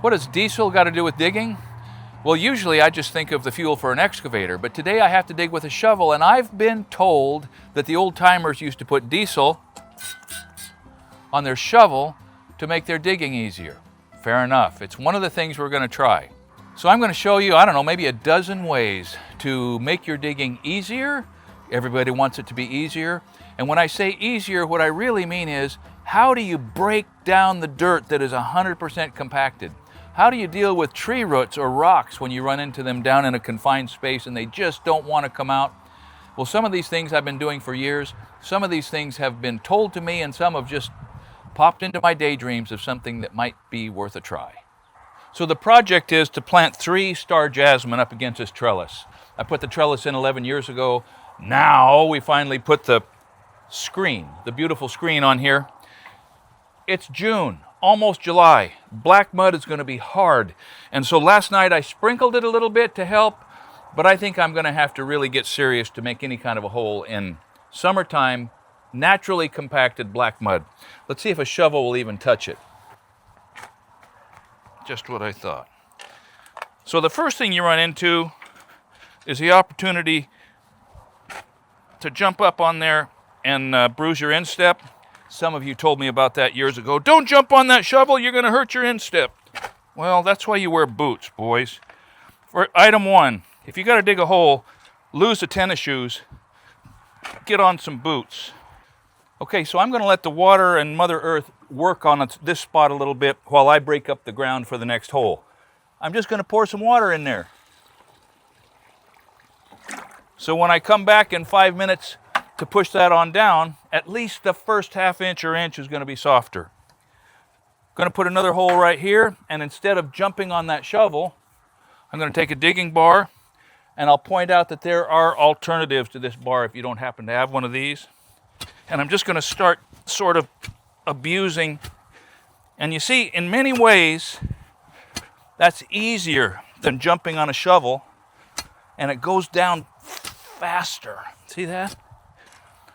What does diesel got to do with digging? Well, usually I just think of the fuel for an excavator, but today I have to dig with a shovel, and I've been told that the old timers used to put diesel on their shovel to make their digging easier. Fair enough. It's one of the things we're going to try. So I'm going to show you, I don't know, maybe a dozen ways to make your digging easier. Everybody wants it to be easier. And when I say easier, what I really mean is, how do you break down the dirt that is 100% compacted? How do you deal with tree roots or rocks when you run into them down in a confined space and they just don't want to come out? Well, some of these things I've been doing for years. Some of these things have been told to me, and some have just popped into my daydreams of something that might be worth a try. So the project is to plant 3 star jasmine up against this trellis. I put the trellis in 11 years ago. Now we finally put the screen, the beautiful screen on here. It's June. Almost July. Black mud is going to be hard. And so last night I sprinkled it a little bit to help, but I think I'm going to have to really get serious to make any kind of a hole in summertime, naturally compacted black mud. Let's see if a shovel will even touch it. Just what I thought. So the first thing you run into is the opportunity to jump up on there and bruise your instep. Some of you told me about that years ago. Don't jump on that shovel, you're going to hurt your instep. Well, that's why you wear boots, boys. For item 1, if you got to dig a hole, lose the tennis shoes, get on some boots. Okay, so I'm going to let the water and Mother Earth work on this spot a little bit while I break up the ground for the next hole. I'm just going to pour some water in there. So when I come back in 5 minutes to push that on down, at least the first ½ inch or inch is going to be softer. Going to put another hole right here, and instead of jumping on that shovel, I'm going to take a digging bar, and I'll point out that there are alternatives to this bar if you don't happen to have one of these. And I'm just going to start sort of abusing. And you see, in many ways, that's easier than jumping on a shovel, and it goes down faster. See that?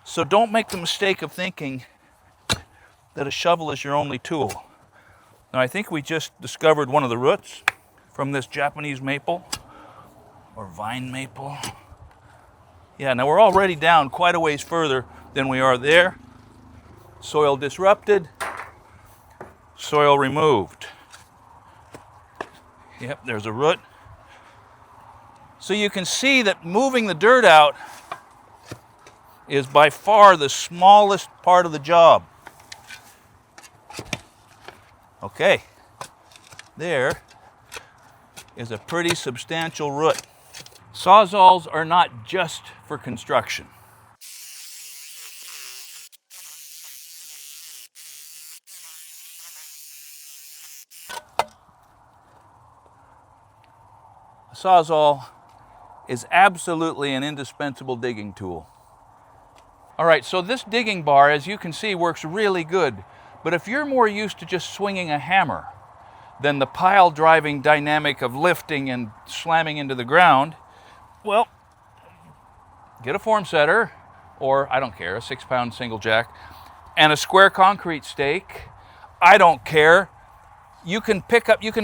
So don't make the mistake of thinking that a shovel is your only tool. Now I think we just discovered one of the roots from this Japanese maple, or vine maple. Yeah, now we're already down quite a ways further than we are there. Soil disrupted, soil removed. Yep, there's a root. So you can see that moving the dirt out is by far the smallest part of the job. Okay, there is a pretty substantial root. Sawzalls are not just for construction. A sawzall is absolutely an indispensable digging tool. All right, so this digging bar, as you can see, works really good. But if you're more used to just swinging a hammer than the pile-driving dynamic of lifting and slamming into the ground, well, get a form setter, or I don't care, a 6-pound single jack, and a square concrete stake. I don't care. You can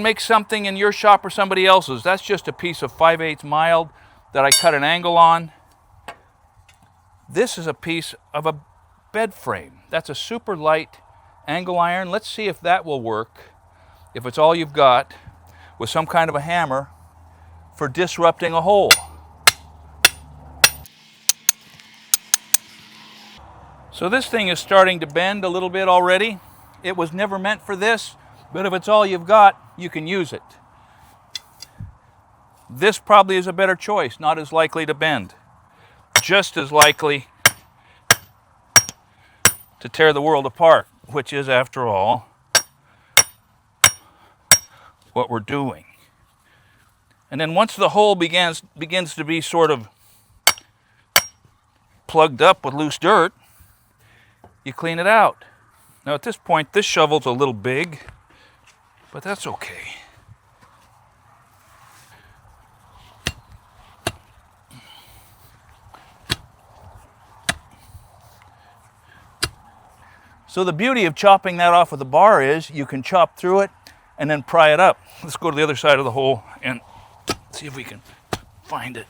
make something in your shop or somebody else's. That's just a piece of 5/8 mild that I cut an angle on. This is a piece of a bed frame. That's a super light angle iron. Let's see if that will work, if it's all you've got, with some kind of a hammer for disrupting a hole. So this thing is starting to bend a little bit already. It was never meant for this, but if it's all you've got, you can use it. This probably is a better choice, not as likely to bend. Just as likely to tear the world apart, which is, after all, what we're doing. And then once the hole begins to be sort of plugged up with loose dirt, you clean it out. Now at this point, this shovel's a little big, but that's okay. So the beauty of chopping that off with a bar is you can chop through it and then pry it up. Let's go to the other side of the hole and see if we can find it.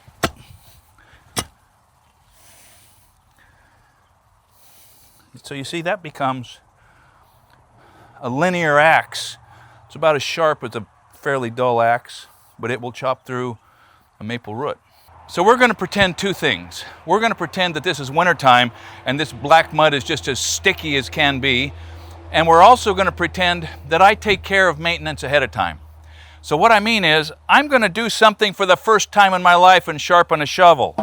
So you see, that becomes a linear axe. It's about as sharp as a fairly dull axe, but it will chop through a maple root. So we're going to pretend two things. We're going to pretend that this is wintertime and this black mud is just as sticky as can be. And we're also going to pretend that I take care of maintenance ahead of time. So what I mean is, I'm going to do something for the first time in my life and sharpen a shovel.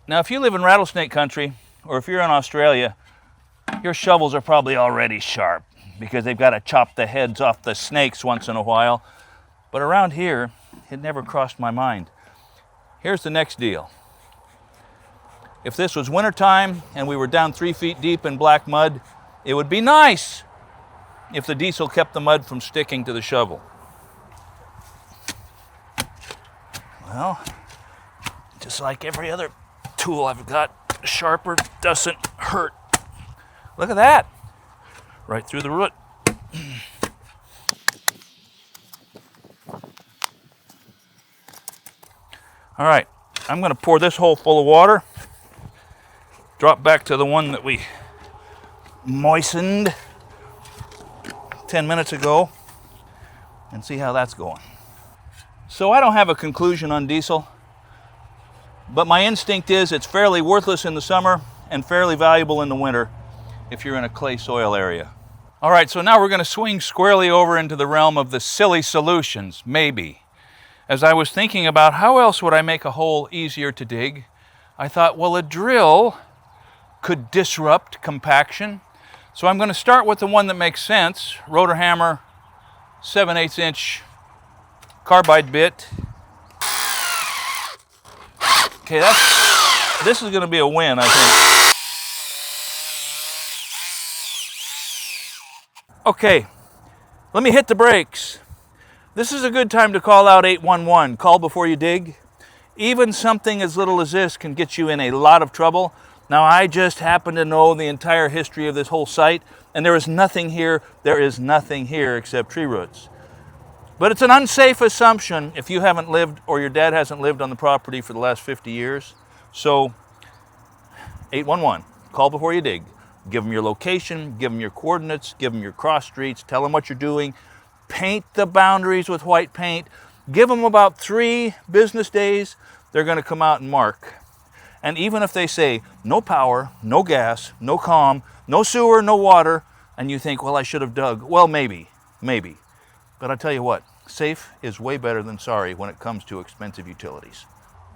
Now, if you live in rattlesnake country, or if you're in Australia, your shovels are probably already sharp because they've got to chop the heads off the snakes once in a while. But around here, it never crossed my mind. Here's the next deal. If this was wintertime and we were down 3 feet deep in black mud, it would be nice if the diesel kept the mud from sticking to the shovel. Well, just like every other tool I've got, sharper doesn't hurt. Look at that, right through the root. All right, I'm going to pour this hole full of water, drop back to the one that we moistened 10 minutes ago, and see how that's going. So I don't have a conclusion on diesel, but my instinct is it's fairly worthless in the summer and fairly valuable in the winter if you're in a clay soil area. All right, so now we're going to swing squarely over into the realm of the silly solutions, maybe. As I was thinking about how else would I make a hole easier to dig, I thought, well, a drill could disrupt compaction. So I'm going to start with the one that makes sense, rotor hammer, 7/8 inch carbide bit. Okay, this is going to be a win, I think. Okay, let me hit the brakes. This is a good time to call out 811, call before you dig. Even something as little as this can get you in a lot of trouble. Now, I just happen to know the entire history of this whole site, and there is nothing here except tree roots. But it's an unsafe assumption if you haven't lived or your dad hasn't lived on the property for the last 50 years. So 811, call before you dig. Give them your location, give them your coordinates, give them your cross streets, tell them what you're doing. Paint the boundaries with white paint. Give them about 3 business days. They're going to come out and mark. And even if they say no power, no gas, no comm, no sewer, no water, and you think, well, I should have dug. Well, maybe. But I tell you what, safe is way better than sorry when it comes to expensive utilities.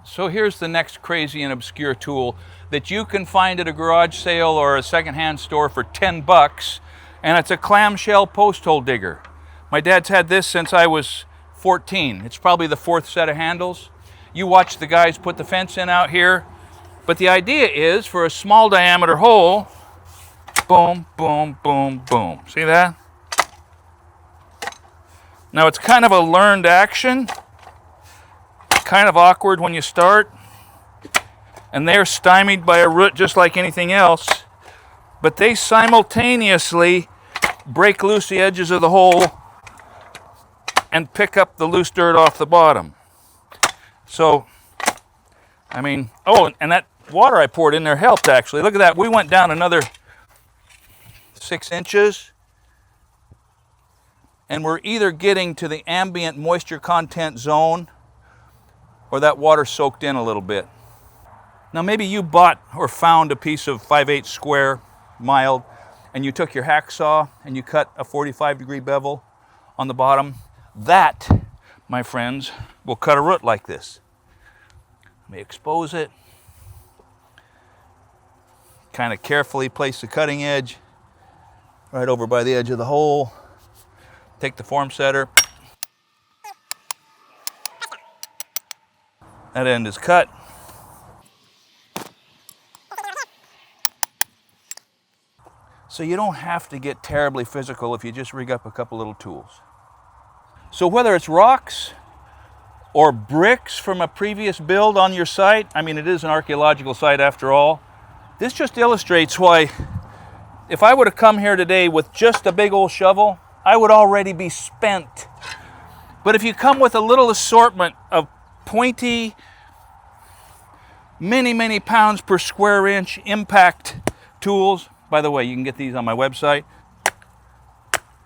So here's the next crazy and obscure tool that you can find at a garage sale or a secondhand store for $10, and it's a clamshell post hole digger. My dad's had this since I was 14. It's probably the 4th set of handles. You watch the guys put the fence in out here, but the idea is for a small diameter hole, boom, boom, boom, boom. See that? Now it's kind of a learned action, kind of awkward when you start, and they're stymied by a root just like anything else, but they simultaneously break loose the edges of the hole and pick up the loose dirt off the bottom. So, I mean, oh, and that water I poured in there helped actually. Look at that, we went down another 6 inches. And we're either getting to the ambient moisture content zone or that water soaked in a little bit. Now maybe you bought or found a piece of 5/8 square, mild, and you took your hacksaw and you cut a 45-degree bevel on the bottom. That, my friends, will cut a root like this. Let me expose it. Kind of carefully place the cutting edge right over by the edge of the hole. Take the form setter. That end is cut. So you don't have to get terribly physical if you just rig up a couple little tools. So whether it's rocks or bricks from a previous build on your site. I mean, it is an archaeological site after all. This just illustrates why if I would have come here today with just a big old shovel, I would already be spent. But if you come with a little assortment of pointy, many pounds per square inch impact tools, by the way, you can get these on my website,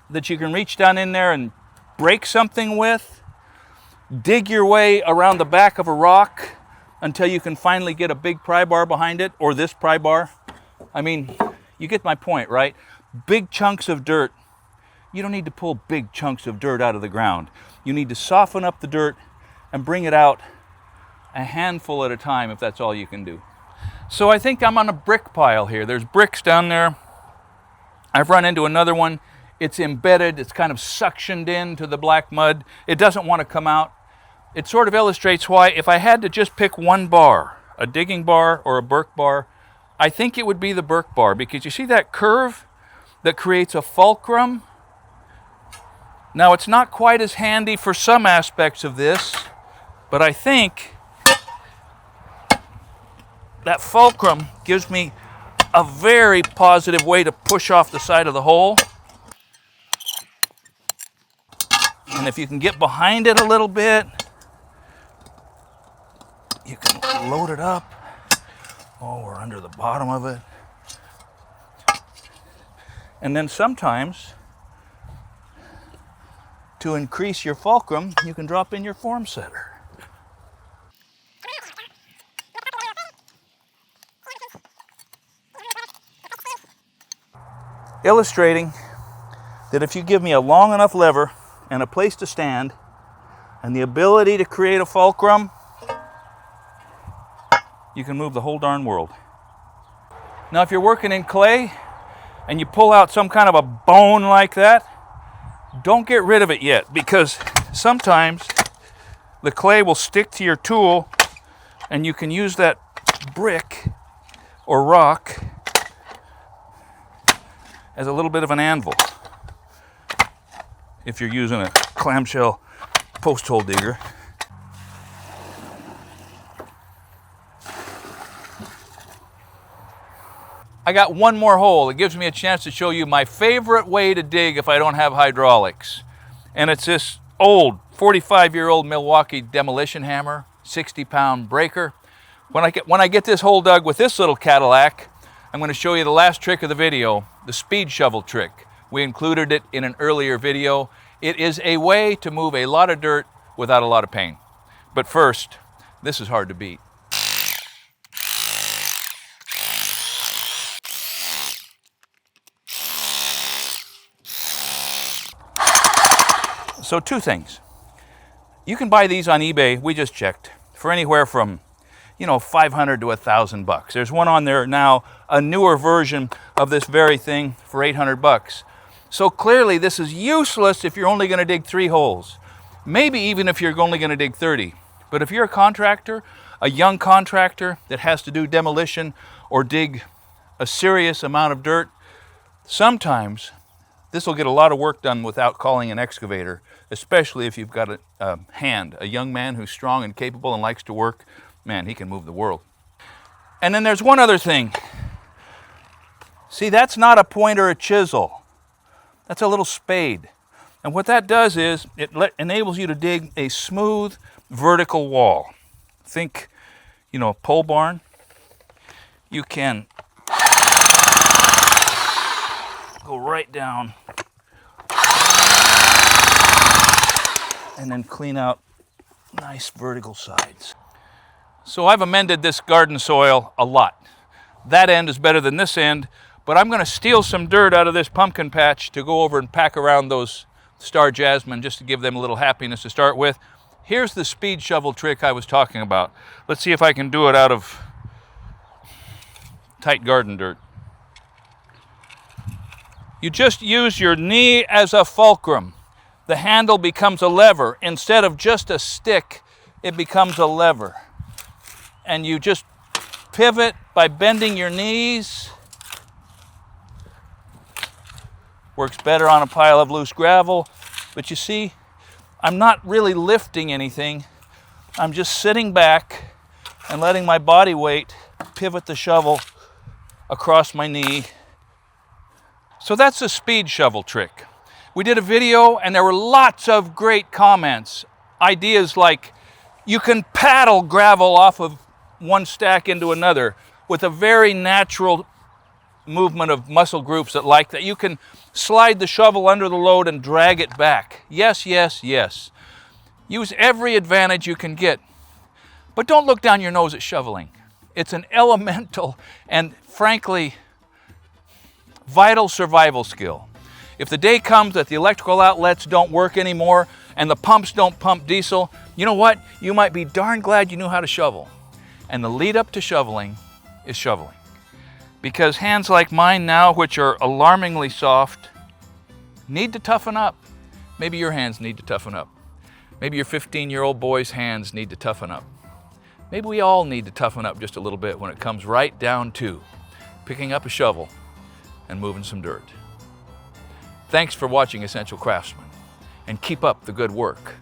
that you can reach down in there and break something with, dig your way around the back of a rock until you can finally get a big pry bar behind it, or this pry bar. I mean, you get my point, right? Big chunks of dirt. You don't need to pull big chunks of dirt out of the ground. You need to soften up the dirt and bring it out a handful at a time if that's all you can do. So I think I'm on a brick pile here. There's bricks down there. I've run into another one. It's embedded. It's kind of suctioned into the black mud. It doesn't want to come out. It sort of illustrates why if I had to just pick one bar, a digging bar or a Burke bar, I think it would be the Burke bar, because you see that curve that creates a fulcrum? Now, it's not quite as handy for some aspects of this, but I think that fulcrum gives me a very positive way to push off the side of the hole. And if you can get behind it a little bit, you can load it up. Oh, we're under the bottom of it. And then sometimes, to increase your fulcrum, you can drop in your form setter. Illustrating that if you give me a long enough lever and a place to stand and the ability to create a fulcrum, you can move the whole darn world. Now, if you're working in clay and you pull out some kind of a bone like that, don't get rid of it yet, because sometimes the clay will stick to your tool and you can use that brick or rock as a little bit of an anvil if you're using a clamshell post hole digger. I got one more hole. It gives me a chance to show you my favorite way to dig if I don't have hydraulics. And it's this old 45-year-old Milwaukee demolition hammer, 60-pound breaker. When I get this hole dug with this little Cadillac, I'm going to show you the last trick of the video, the speed shovel trick. We included it in an earlier video. It is a way to move a lot of dirt without a lot of pain. But first, this is hard to beat. So two things. You can buy these on eBay, we just checked, for anywhere from, $500 to $1,000. There's one on there now, a newer version of this very thing for $800. So clearly this is useless if you're only going to dig 3 holes. Maybe even if you're only going to dig 30. But if you're a contractor, a young contractor that has to do demolition or dig a serious amount of dirt, sometimes this will get a lot of work done without calling an excavator, especially if you've got a young man who's strong and capable and likes to work. Man, he can move the world. And then there's one other thing. See, that's not a point or a chisel. That's a little spade. And what that does is it enables you to dig a smooth vertical wall. Think, a pole barn. You can go right down and then clean out nice vertical sides. So I've amended this garden soil a lot. That end is better than this end, but I'm going to steal some dirt out of this pumpkin patch to go over and pack around those star jasmine just to give them a little happiness to start with. Here's the speed shovel trick I was talking about. Let's see if I can do it out of tight garden dirt. You just use your knee as a fulcrum. The handle becomes a lever. Instead of just a stick, it becomes a lever. And you just pivot by bending your knees. Works better on a pile of loose gravel. But you see, I'm not really lifting anything. I'm just sitting back and letting my body weight pivot the shovel across my knee. So that's a speed shovel trick. We did a video and there were lots of great comments. Ideas like you can paddle gravel off of one stack into another with a very natural movement of muscle groups that like that. You can slide the shovel under the load and drag it back. Yes, yes, yes. Use every advantage you can get. But don't look down your nose at shoveling. It's an elemental and frankly vital survival skill. If the day comes that the electrical outlets don't work anymore and the pumps don't pump diesel, you know what? You might be darn glad you knew how to shovel. And the lead up to shoveling is shoveling. Because hands like mine now, which are alarmingly soft, need to toughen up. Maybe your hands need to toughen up. Maybe your 15-year-old boy's hands need to toughen up. Maybe we all need to toughen up just a little bit when it comes right down to picking up a shovel and moving some dirt. Thanks for watching Essential Craftsman, and keep up the good work.